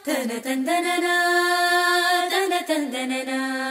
Tana tandanana, tana tandanana.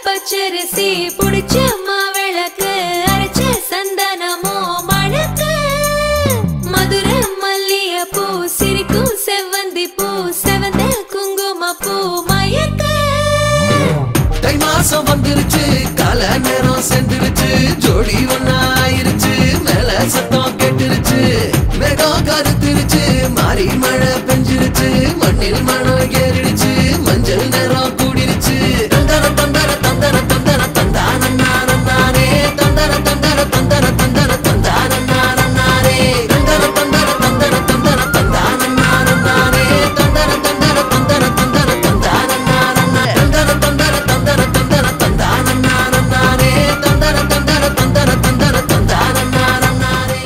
பச்சரிசி புடிச்ச மாவிளக்கு அரைச்ச சந்தனமோ மணக்கு மதுர மல்லிய பூ சிரிக்கும் செவ்வந்தி பூ செவந்த குங்கும பூ மயக்க தை மாசம் வந்துருச்சு கால நேரம் சென்றுருச்சு ஜோடி ஒன்னாயிருச்சு மேல சத்தம் கேட்டுருச்சு மேகம் கருத்துருச்சு மாறி மழை பெஞ்சிருச்சு மண்ணில் மனம் ஏறிடுச்சு மஞ்சள் நேரம் கூடிருச்சு தந்தர தந்தர தந்தர தந்தர தந்தான நானே தந்தர தந்தர தந்தர தந்தர தந்தான நானே தந்தர தந்தர தந்தர தந்தர தந்தான நானே தந்தர தந்தர தந்தர தந்தர தந்தான நானே தந்தர தந்தர தந்தர தந்தர தந்தான நானே தந்தர தந்தர தந்தர தந்தர தந்தான நானே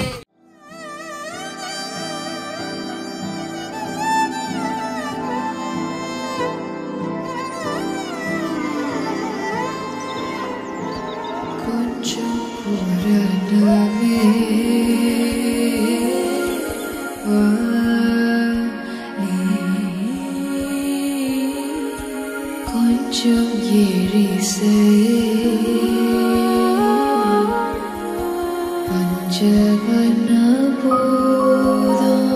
கொஞ்சம் எரிசே பஞ்சவர்ண போதும்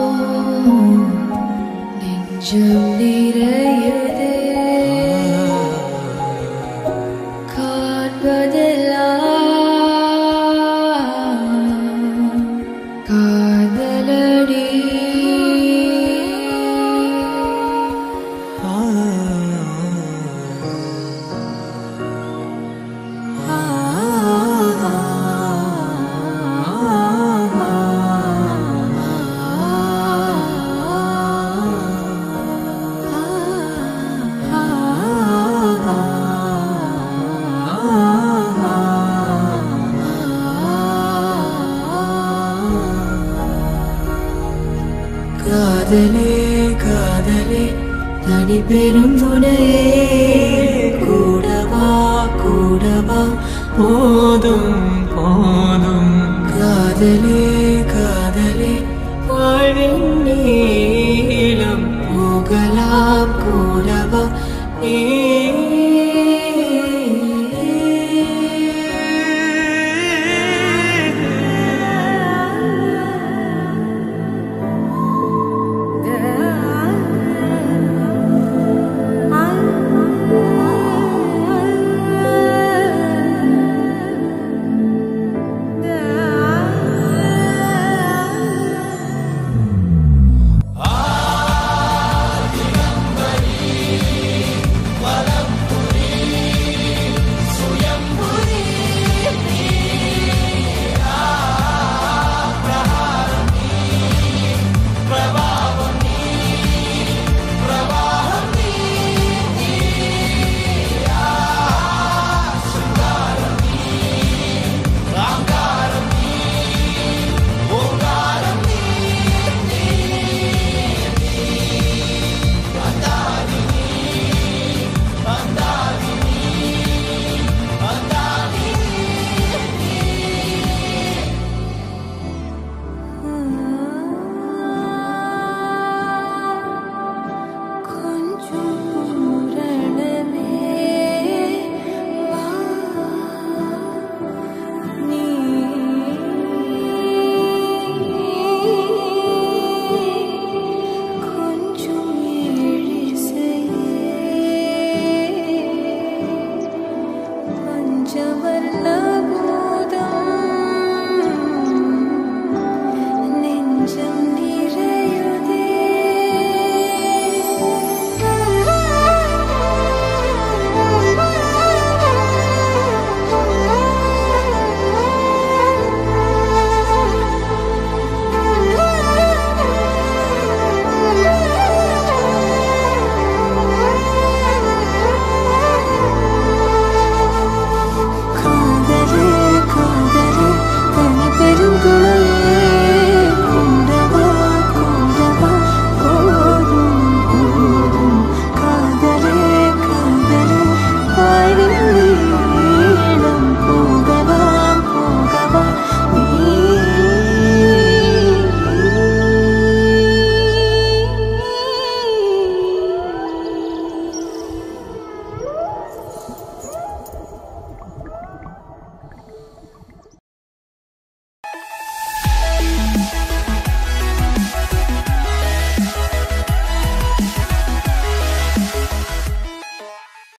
நெஞ்சம் நிறையதே காண்பதெல்லாம் காதலடி காதலே காதலே தனி பெரும் துணையே